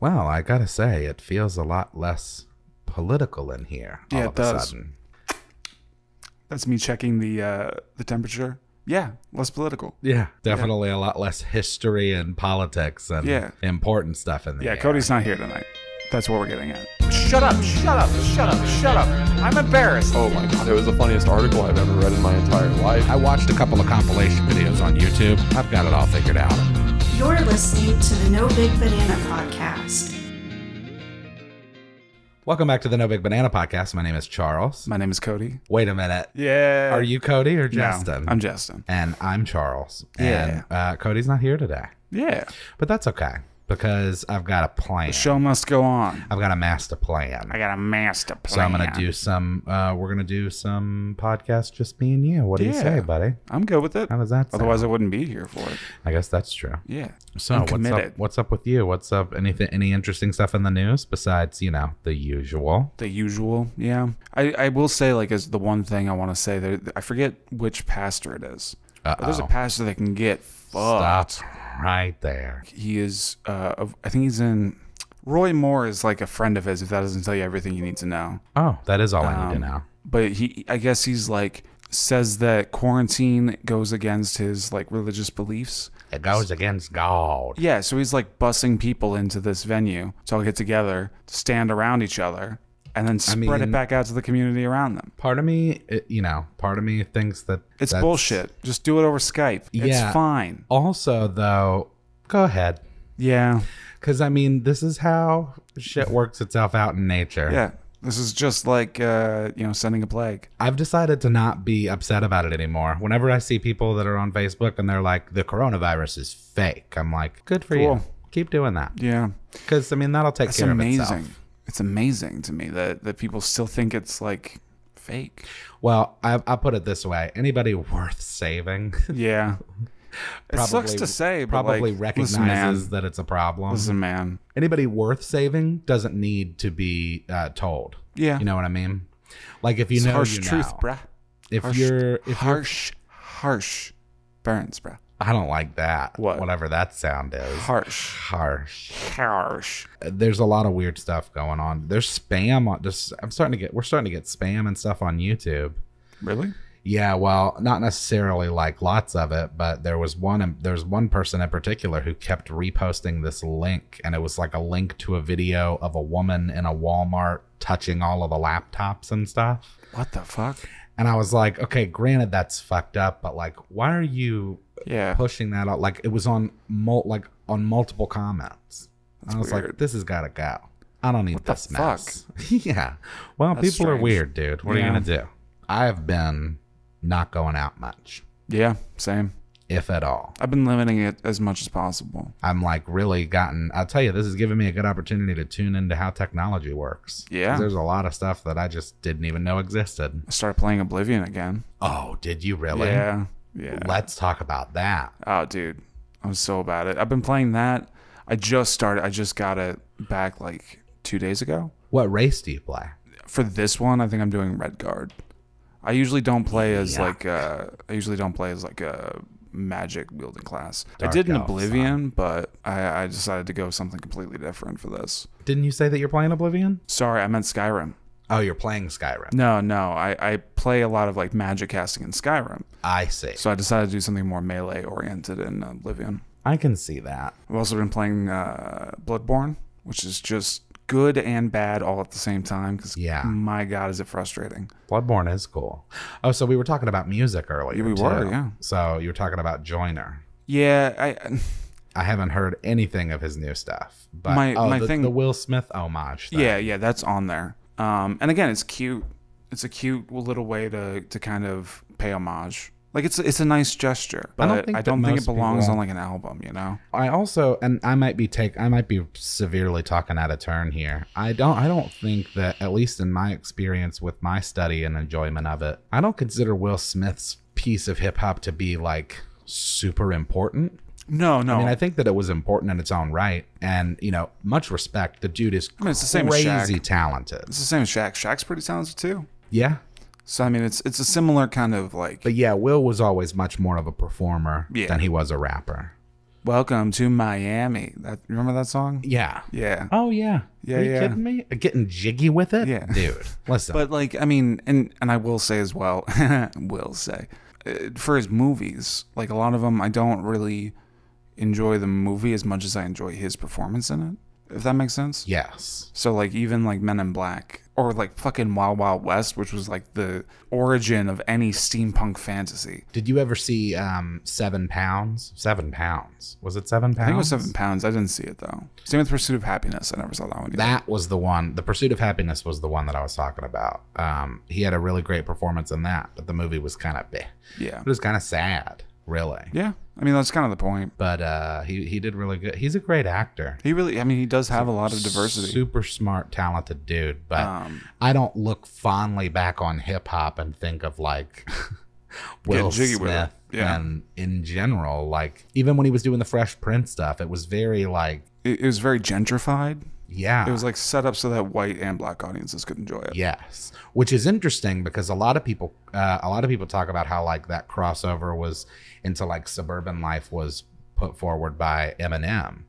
Well, I gotta say, it feels a lot less political in here. Yeah, all it of does. A sudden. That's me checking the temperature. Yeah, less political. Yeah, definitely a lot less history and politics and important stuff in the air. Cody's not here tonight. That's what we're getting at. Shut up, shut up, shut up, shut up. I'm embarrassed. Oh my god, it was the funniest article I've ever read in my entire life. I watched a couple of compilation videos on YouTube. I've got it all figured out. You're listening to the No Big Banana Podcast. Welcome back to the No Big Banana Podcast. My name is Charles. My name is Cody. Wait a minute. Yeah. Are you Cody or Justin? No, I'm Justin. And I'm Charles. Yeah. And Cody's not here today. Yeah. But that's okay, because I've got a plan. The show must go on. I've got a master plan. I got a master plan. So I'm going to do some, we're going to do some podcasts, just me and you. What do you say, buddy? I'm good with it. How does that sound? Otherwise, I wouldn't be here for it. I guess that's true. Yeah. So I'm committed. what's up with you? What's up? Any interesting stuff in the news besides, you know, the usual? The usual, yeah. I will say, like, as the one thing I want to say, that I forget which pastor it is. But there's a pastor that can get fucked. Stop right there. He is, I think he's in, Roy Moore is like a friend of his, if that doesn't tell you everything you need to know. Oh, that is all I need to know. But I guess he's like, says that quarantine goes against his like religious beliefs. It goes against God. Yeah, so he's like bussing people into this venue to all get together, to stand around each other, and then spread it back out to the community around them. Part of me, part of me thinks that it's bullshit. Just do it over Skype. Yeah. It's fine. Also, though, go ahead. Yeah. Because, I mean, this is how shit works itself out in nature. Yeah. This is just like, sending a plague. I've decided to not be upset about it anymore. Whenever I see people that are on Facebook and they're like, the coronavirus is fake, I'm like, good for you. Keep doing that. Yeah. Because, I mean, that'll take care of itself. It's amazing to me that people still think it's like fake. Well, I'll put it this way. Anybody worth saving Yeah. It sucks to say, but probably like, recognizes that it's a problem. Listen, man. Anybody worth saving doesn't need to be told. Yeah. You know what I mean? Like, if you it's know, harsh you truth, know. bruh. If harsh burns, bruh. I don't like that. What? Whatever that sound is. Harsh. There's a lot of weird stuff going on. There's spam on we're starting to get spam and stuff on YouTube. Really? Yeah, well, not necessarily like lots of it, but there's one person in particular who kept reposting this link, and it was like a link to a video of a woman in a Walmart touching all of the laptops and stuff. What the fuck? And I was like, okay, granted that's fucked up, but like, why are you pushing that out? Like, it was on multiple comments. I was like, this has got to go. I don't need this mess. Yeah. Well, that's people strange. Are weird, dude. What are you gonna do? I have been not going out much. Yeah, same. If at all. I've been limiting it as much as possible. I'm like really I'll tell you, this has given me a good opportunity to tune into how technology works. Yeah. There's a lot of stuff that I just didn't even know existed. I started playing Oblivion again. Oh, did you really? Yeah. Yeah. Let's talk about that. Oh, dude. I'm so about it. I've been playing that. I just got it back like 2 days ago. What race do you play? For this one, I think I'm doing Red Guard. I usually don't play as a magic wielding class. Dark I did in elf, Oblivion, but I decided to go something completely different for this. Didn't you say that you're playing Oblivion? Sorry, I meant Skyrim. Oh, you're playing Skyrim. No, I play a lot of like magic casting in Skyrim. I see. So I decided to do something more melee oriented in Oblivion. I can see that. I've also been playing Bloodborne, which is just good and bad all at the same time, because my god, is it frustrating. Bloodborne is cool. Oh, so we were talking about music earlier. Yeah, we were, yeah. So you were talking about Joyner. Yeah, I haven't heard anything of his new stuff, but the Will Smith homage thing. Yeah, that's on there. And again, it's cute. It's a cute little way to kind of pay homage. Like, it's a nice gesture, but I don't think it belongs on like an album, you know? I also, and I might be severely talking out of turn here. I don't think that, at least in my experience with my study and enjoyment of it, I don't consider Will Smith's piece of hip hop to be like super important. No. I mean, I think that it was important in its own right, and much respect. The dude is it's the same crazy as Shaq. Talented. It's the same as Shaq. Shaq's pretty talented too. Yeah. So I mean, it's a similar kind of like. But yeah, Will was always much more of a performer than he was a rapper. Welcome to Miami. Remember that song? Yeah. Yeah. Oh yeah. Yeah. Are you kidding me? Getting jiggy with it? Yeah. Dude, listen. But like, I mean, and I will say as well, for his movies, like a lot of them, I don't really enjoy the movie as much as I enjoy his performance in it. If that makes sense. Yes. So like even like Men in Black or like fucking Wild Wild West, which was like the origin of any steampunk fantasy. Did you ever see 7 Pounds? 7 Pounds. Was it 7 Pounds? I think it was 7 Pounds. I didn't see it though. Same with Pursuit of Happiness. I never saw that one either. That was the one. The Pursuit of Happiness was the one that I was talking about. He had a really great performance in that, but the movie was kind of bleh. Yeah. It was kind of sad, really. Yeah. I mean, that's kind of the point. But he did really good. He's a great actor. He does have a lot of diversity. Super smart, talented dude. But I don't look fondly back on hip hop and think of like Will Smith. Yeah. And in general, like even when he was doing the Fresh Prince stuff, it was very like it was very gentrified. Yeah. It was like set up so that white and black audiences could enjoy it. Yes. Which is interesting because a lot of people talk about how like that crossover was into like suburban life was put forward by Eminem.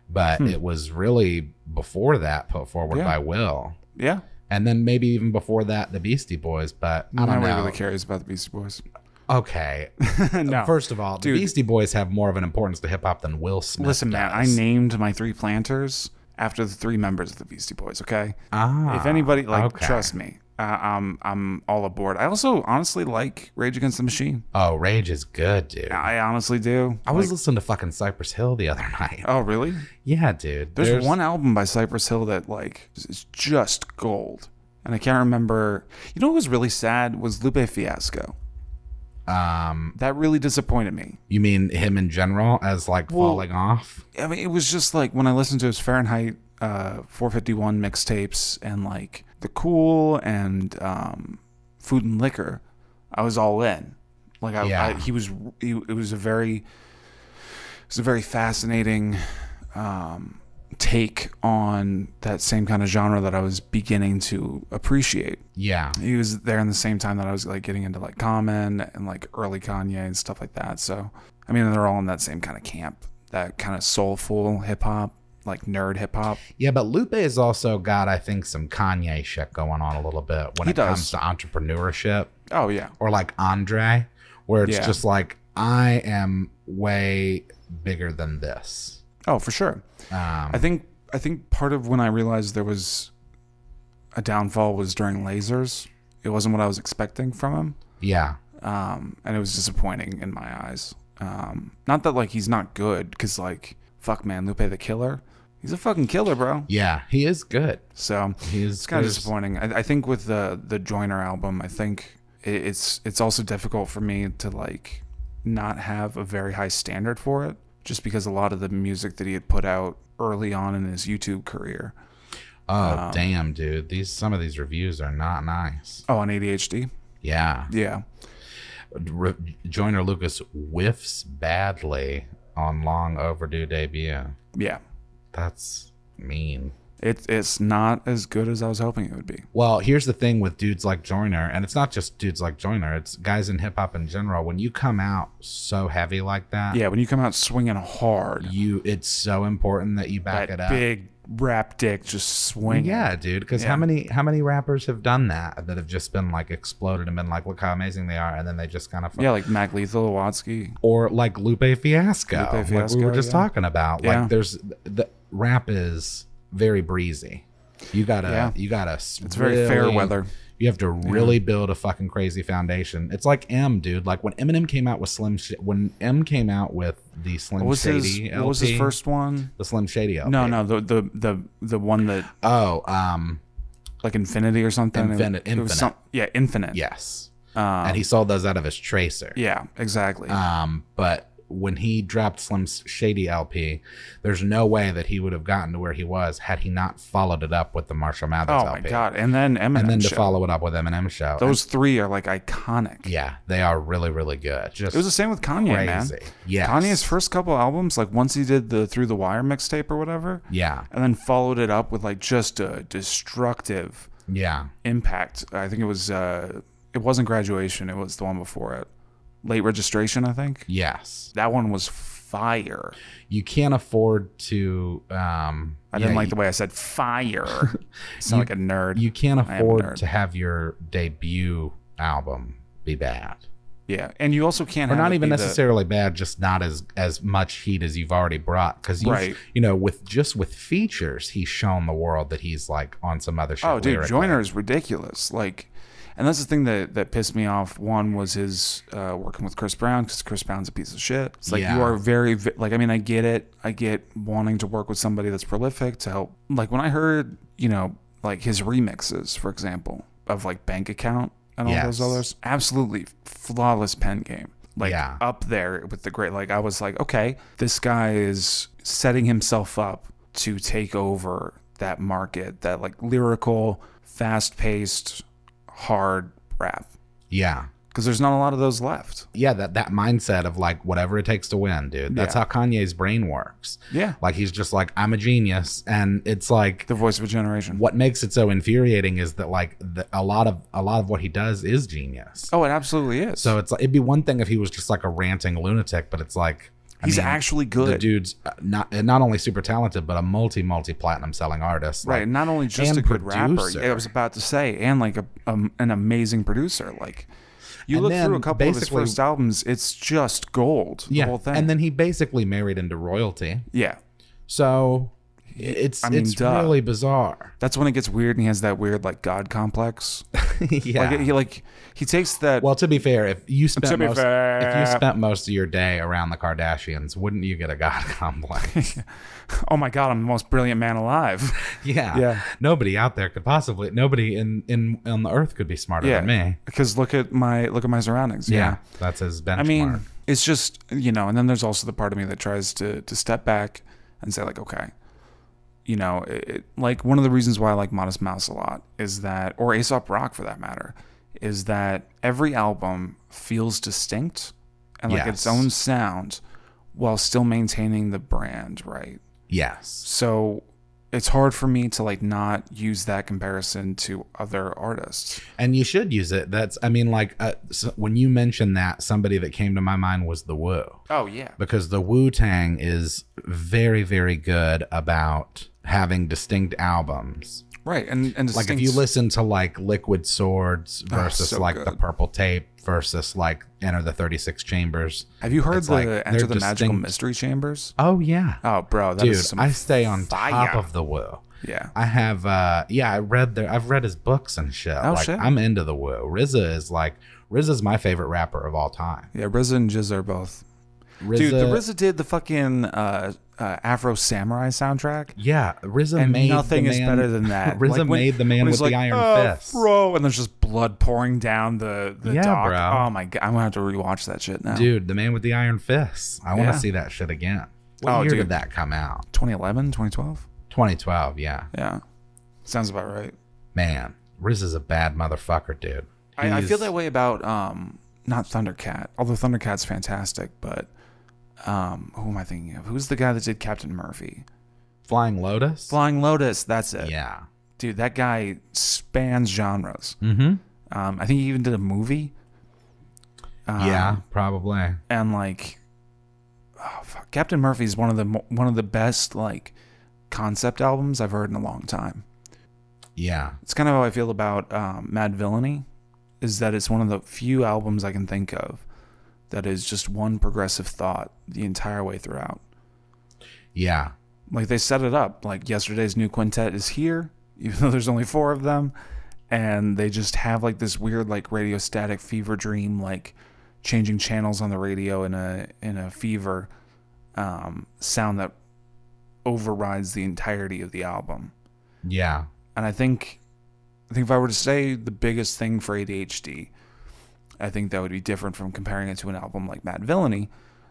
But it was really before that put forward by Will. Yeah. And then maybe even before that, the Beastie Boys. But I don't know. Nobody really cares about the Beastie Boys. Okay. No. First of all, the Beastie Boys have more of an importance to hip hop than Will Smith Listen, does. man, I named my 3 planters after the 3 members of the Beastie Boys, okay? If anybody, trust me, I'm all aboard. I also honestly like Rage Against the Machine. Oh, Rage is good, dude. I honestly do. I was listening to fucking Cypress Hill the other night. Oh, really? Yeah, dude. There's one album by Cypress Hill that like is just gold. And I can't remember. You know what was really sad was Lupe Fiasco. That really disappointed me. You mean him in general as like falling off? I mean, it was just like when I listened to his Fahrenheit 451 mixtapes and like The Cool and Food and Liquor, I was all in. Like it was a very fascinating take on that same kind of genre that I was beginning to appreciate. Yeah. He was there in the same time that I was like getting into like Common and like early Kanye and stuff like that. So, I mean, they're all in that same kind of camp, that kind of soulful hip hop, like nerd hip hop. Yeah, but Lupe has also got, I think, some Kanye shit going on a little bit when it comes to entrepreneurship. Oh, yeah. Or like Andre, where it's just like, I am way bigger than this. Oh, for sure. I think part of when I realized there was a downfall was during Lasers. It wasn't what I was expecting from him. Yeah. And it was disappointing in my eyes. Not that like he's not good, because like fuck man, Lupe the Killer, he's a fucking killer, bro. Yeah, he is good. So it's kind of disappointing. I think with the Joyner album, I think it's also difficult for me to like not have a very high standard for it, just because a lot of the music that he had put out early on in his YouTube career. Oh, damn, dude. Some of these reviews are not nice. Oh, on ADHD? Yeah. Yeah. Joyner Lucas whiffs badly on long overdue debut. Yeah. That's mean. It's not as good as I was hoping it would be. Well, here's the thing with dudes like Joyner, and it's not just dudes like Joyner, it's guys in hip-hop in general. When you come out so heavy like that... Yeah, when you come out swinging hard... It's so important that you back it up. Big rap dick just swinging. Yeah, dude, because how many rappers have done that have just been like exploded and been like, look how amazing they are, and then they just kind of... Yeah, like Mac Lethal, Watsky. Or like Lupe Fiasco. Like we were just talking about. Yeah. Like the rap is... very breezy. You gotta it's really, very fair weather. You have to really build a fucking crazy foundation. It's like dude. Like when Eminem came out with when M came out with the Slim Shady LP. What was his first one? The Slim Shady LP. No, the one that like Infinity or something. Infinite. Infinite. Yes. And he sold those out of his Tracer. Yeah, exactly. But when he dropped Slim Shady LP, there's no way that he would have gotten to where he was had he not followed it up with the Marshall Mathers LP. Oh my god! And then Eminem, and then to follow it up with Eminem Show. Those 3 are like iconic. Yeah, they are really, really good. Just it was the same with Kanye, man. Yeah, Kanye's first couple albums, like once he did the Through the Wire mixtape or whatever. Yeah, and then followed it up with like just a destructive. Impact. I think it was. It wasn't Graduation. It was the one before it. Late Registration, I think. Yes. That one was fire. You can't afford to. I didn't like the way I said fire. Sound like a nerd. You can't afford to have your debut album be bad. Yeah, and you also can't. Or not even necessarily bad, just not as much heat as you've already brought. Because you know, with features, he's shown the world that he's like on some other shit. Oh, dude, Joyner is ridiculous. Like, and that's the thing that pissed me off. One was his working with Chris Brown, because Chris Brown's a piece of shit. It's like you are very like. I mean, I get it. I get wanting to work with somebody that's prolific to help. Like when I heard, you know, like his remixes, for example, of like Bank Account. And all those others, absolutely flawless pen game, like up there with the great. Like I was like, okay, this guy is setting himself up to take over that market, that like lyrical, fast-paced, hard rap. Yeah, because there's not a lot of those left. Yeah, that mindset of like whatever it takes to win, dude. That's how Kanye's brain works. Yeah, like he's just like, I'm a genius, and it's like the voice of a generation. What makes it so infuriating is that like a lot of what he does is genius. Oh, it absolutely is. So it's like, it'd be one thing if he was just like a ranting lunatic, but it's like he's actually good. The dude's not only super talented, but a multi platinum selling artist. Right, like, not only just a good rapper. I was about to say, and like an amazing producer. Like. You look through a couple of his first albums, it's just gold. The whole thing. And then he basically married into royalty. Yeah. So it's really bizarre. That's when it gets weird, and he has that weird like God complex. Yeah. He takes that. Well, to be fair, if you spent most of your day around the Kardashians, wouldn't you get a God complex? Oh my God, I'm the most brilliant man alive. Yeah. Nobody out there could possibly. Nobody on the earth could be smarter than me. Because look at my surroundings. Yeah, that's his benchmark. I mean, it's just, you know. And then there's also the part of me that tries to step back and say like, okay. You know, like one of the reasons why I like Modest Mouse a lot is that, or Aesop Rock for that matter, is that every album feels distinct and like its own sound while still maintaining the brand, right? Yes. So it's hard for me to like not use that comparison to other artists. And you should use it. I mean, like so when you mentioned that, somebody that came to my mind was the Wu. Oh yeah. Because the Wu-Tang is very, very good about having distinct albums. Right. And like if you listen to like Liquid Swords versus the Purple Tape versus like Enter the 36 Chambers. Have you heard the Enter the Magical Mystery Chambers? Oh yeah. Oh bro, that is some I stay on fire. top of the Wu. Yeah. I have I've read his books and shit. Oh, shit. I'm into the Wu. RZA's my favorite rapper of all time. Yeah, RZA and Jizz are both. Dude, the RZA did the fucking Afro Samurai soundtrack. Yeah, RZA and made nothing the is better than that. RZA made the man with the iron fist, bro, and there's just blood pouring down the dock. Bro. Oh my God, I'm gonna have to rewatch that shit now. Dude, the man with the iron fist. I want to see that shit again. What year did that come out? 2011, 2012? 2012, yeah. Yeah, sounds about right. Man, RZA's a bad motherfucker, dude. I feel that way about not Thundercat, although Thundercat's fantastic, but. Who am I thinking of? Who's the guy that did Captain Murphy? Flying Lotus? Flying Lotus, that's it. Yeah. Dude, that guy spans genres. Mm-hmm. I think he even did a movie. Yeah, probably. And like, oh, fuck. Captain Murphy is one of the best like concept albums I've heard in a long time. Yeah. It's kind of how I feel about Madvillainy, is that it's one of the few albums I can think of that is just one progressive thought the entire way throughout. Yeah. Like they set it up. Like Yesterday's New Quintet is here, even though there's only 4 of them. And they just have like this weird like radio static fever dream, like changing channels on the radio in a fever sound that overrides the entirety of the album. Yeah. And I think if I were to say the biggest thing for ADHD, I think that would be different from comparing it to an album like Madvillainy,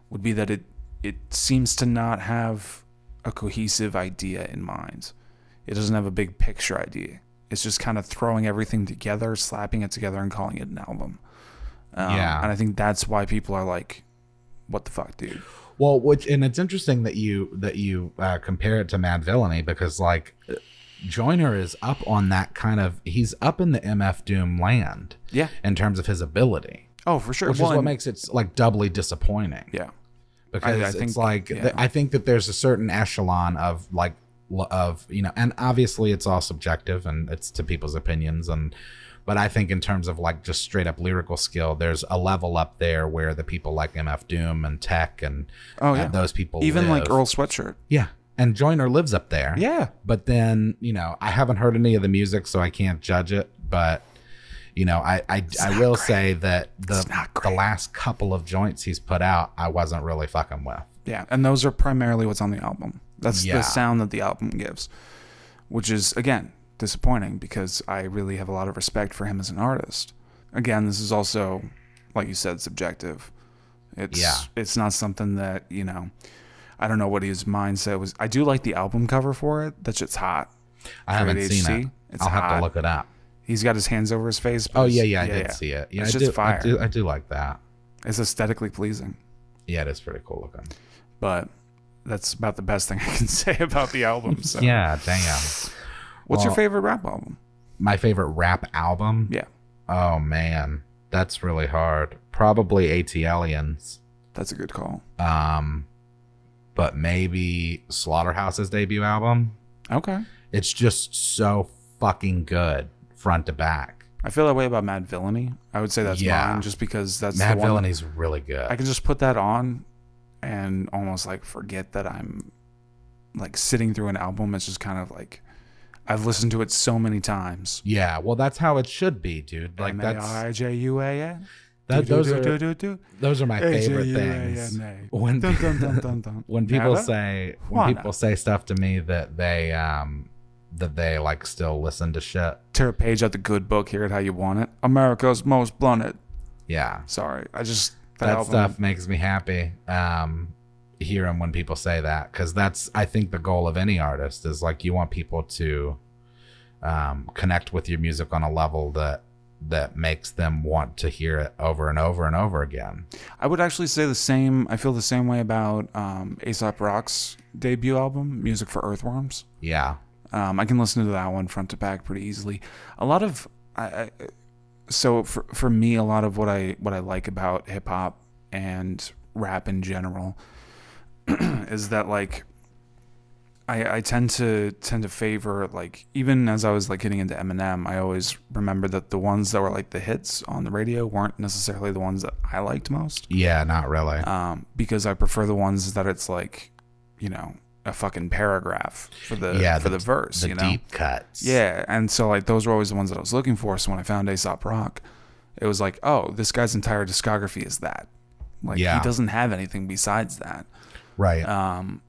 would be that it seems to not have a cohesive idea in mind. It doesn't have a big picture idea. It's just kind of throwing everything together, slapping it together, and calling it an album. And I think that's why people are like, "What the fuck, dude?" Well, and it's interesting that you compare it to Madvillainy, because like Joyner is up on that kind of, he's up in the MF Doom land. Yeah. In terms of his ability. Oh, for sure. Which is what makes it like doubly disappointing. Yeah. because it's like I think that there's a certain echelon of like of and obviously it's all subjective and it's to people's opinions, but I think in terms of like just straight up lyrical skill, there's a level up there where the people like MF Doom and Tech and those people even live. like Earl Sweatshirt. Yeah. And Joyner lives up there. Yeah. But then, I haven't heard any of the music, so I can't judge it. But, I will say that the last couple of joints he's put out, I wasn't really fucking with. Yeah. And those are primarily what's on the album. That's the sound that the album gives, which is, again, disappointing because I really have a lot of respect for him as an artist. Again, this is also, like you said, subjective. It's not something that, I don't know what his mindset was. I do like the album cover for it. That shit's hot. I haven't seen it. I'll have to look it up. He's got his hands over his face. Oh, yeah, I did see it. Yeah, it's just fire. I do like that. It's aesthetically pleasing. Yeah, it is pretty cool looking. But that's about the best thing I can say about the album. So. Yeah, damn. What's your favorite rap album? My favorite rap album? Yeah. Oh, man. That's really hard. Probably ATLiens. That's a good call. But maybe Slaughterhouse's debut album. Okay. It's just so fucking good front to back. I feel that way about Madvillainy. I would say that's mine just because that's the one. Madvillainy's really good. I can just put that on and almost like forget that I'm like sitting through an album. It's just kind of like I've listened to it so many times. Yeah, well, that's how it should be, dude. Like that's MARJUAN. Those are my favorite things. When people say stuff to me that they like still listen to shit. Tear a page out the good book, hear it how you want it. America's Most Blunted. Yeah. Sorry, that stuff makes me happy. Hearing when people say that, because that's I think the goal of any artist is like you want people to connect with your music on a level that makes them want to hear it over and over and over again. I would actually say the same. I feel the same way about A$AP Rock's debut album, Music for Earthworms. Yeah. I can listen to that one front to back pretty easily. A lot of so for me, a lot of what I like about hip hop and rap in general is that like I tend to favor, like, even as I was like getting into Eminem, I always remember that the ones that were like the hits on the radio weren't necessarily the ones that I liked most. Yeah, not really. Because I prefer the ones that it's like, a fucking paragraph for the verse, the deep cuts. Yeah, and so like those were always the ones that I was looking for. So when I found A$AP Rock, it was like, oh, this guy's entire discography is that. Like he doesn't have anything besides that. Right.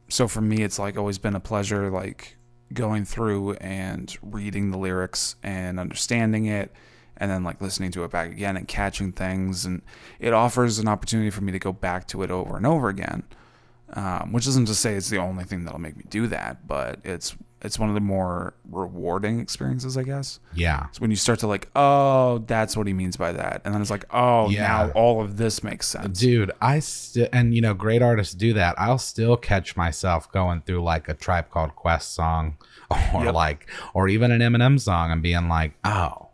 So for me, it's like always been a pleasure, like going through and reading the lyrics and understanding it, and then like listening to it back again and catching things. And it offers an opportunity for me to go back to it over and over again. Which isn't to say it's the only thing that'll make me do that, but it's one of the more rewarding experiences, I guess. Yeah. So when you start to like, oh, that's what he means by that, and then it's like, oh, now all of this makes sense. Dude, and great artists do that. I'll still catch myself going through like a Tribe Called Quest song, or even an Eminem song, and being like, oh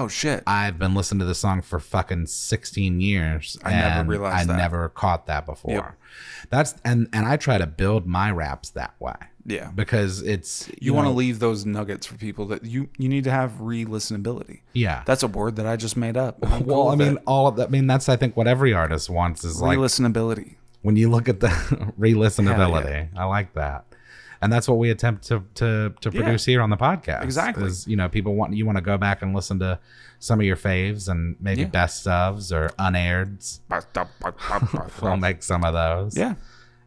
shit, I've been listening to this song for fucking 16 years. I never realized that. I never caught that before. Yep. That's and I try to build my raps that way. Yeah. Because it's you want to leave those nuggets for people that you need to have re-listenability. Yeah. That's a word that I just made up. Well, I mean all of that, that's I think what every artist wants is like re-listenability. When you look at the re-listenability, I like that. And that's what we attempt to produce here on the podcast. Exactly. Is, people want to go back and listen to some of your faves and maybe best ofs or unaireds. We'll make some of those. Yeah.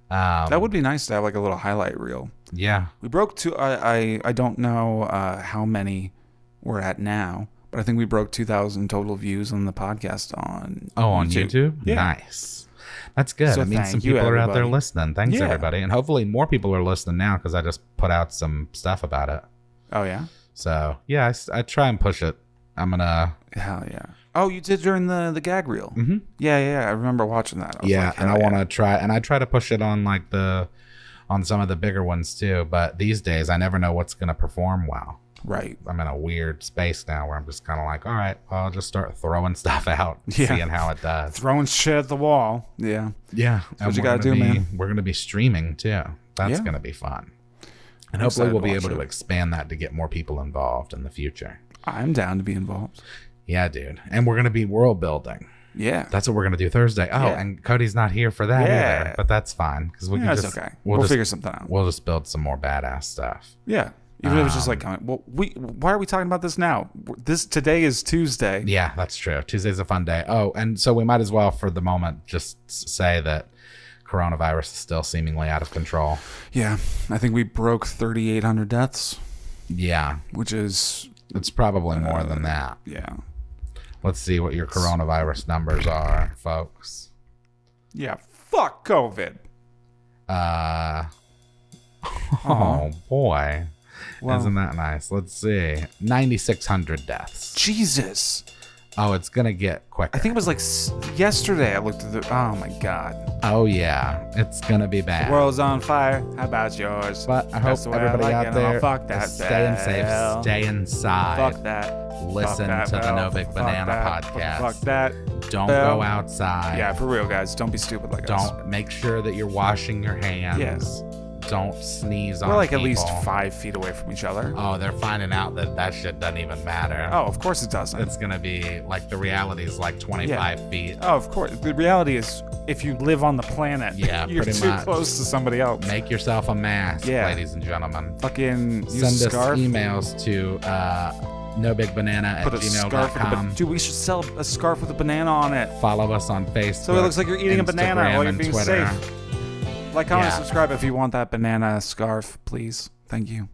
That would be nice to have like a little highlight reel. Yeah. We broke I don't know how many we're at now, but I think we broke 2,000 total views on the podcast on YouTube? Yeah. Nice. That's good. So it means some people are out there listening. Thanks, everybody. And hopefully more people are listening now because I just put out some stuff about it. Oh, yeah? So, yeah, I try and push it. I'm going to... Hell yeah. Oh, you did during the gag reel. Mm-hmm. Yeah. I remember watching that. And I want to try... And I try to push it on on some of the bigger ones, too. But these days, I never know what's going to perform well. Right. I'm in a weird space now where I'm just kind of like, all right, I'll just start throwing stuff out, seeing how it does. Throwing shit at the wall. Yeah. Yeah. That's what you got to do, man. We're going to be streaming too. That's going to be fun. And hopefully we'll be able to expand that to get more people involved in the future. I'm down to be involved. Yeah, dude. And we're going to be world building. Yeah. That's what we're going to do Thursday. Oh, and Cody's not here for that either. But that's fine. Because we can just... okay. We'll figure something out. We'll just build some more badass stuff. Yeah. Even if it's just like, well, why are we talking about this now? Today is Tuesday. Yeah, that's true. Tuesday's a fun day. Oh, and so we might as well, for the moment, just say that coronavirus is still seemingly out of control. Yeah. I think we broke 3,800 deaths. Yeah. Which is... It's probably more than that. Yeah. Let's see what your coronavirus numbers are, folks. Yeah, fuck COVID. Oh, boy. Well, isn't that nice? Let's see. 9,600 deaths. Jesus. Oh, it's going to get quicker. I think it was like yesterday I looked at the... Oh, my God. Oh, yeah. It's going to be bad. The world's on fire. How about yours? But I hope everybody out there is staying safe. Stay inside. Fuck that. Listen to the No Big Banana podcast. Fuck that. Don't go outside. Yeah, for real, guys. Don't be stupid like us. Don't make sure that you're washing your hands. Yes. Don't sneeze on We're like people. at least 5 feet away from each other. Oh, they're finding out that shit doesn't even matter. Oh, of course it doesn't. It's going to be like the reality is like 25 feet. Oh, of course. The reality is if you live on the planet, you're too close to somebody else. Make yourself a mask, ladies and gentlemen. Fucking send us emails to nobigbanana@gmail.com. Dude, we should sell a scarf with a banana on it. Follow us on Facebook. So it looks like you're eating Instagram, a banana while you're being Twitter. safe. Like, comment, and subscribe if you want that banana scarf, please. Thank you.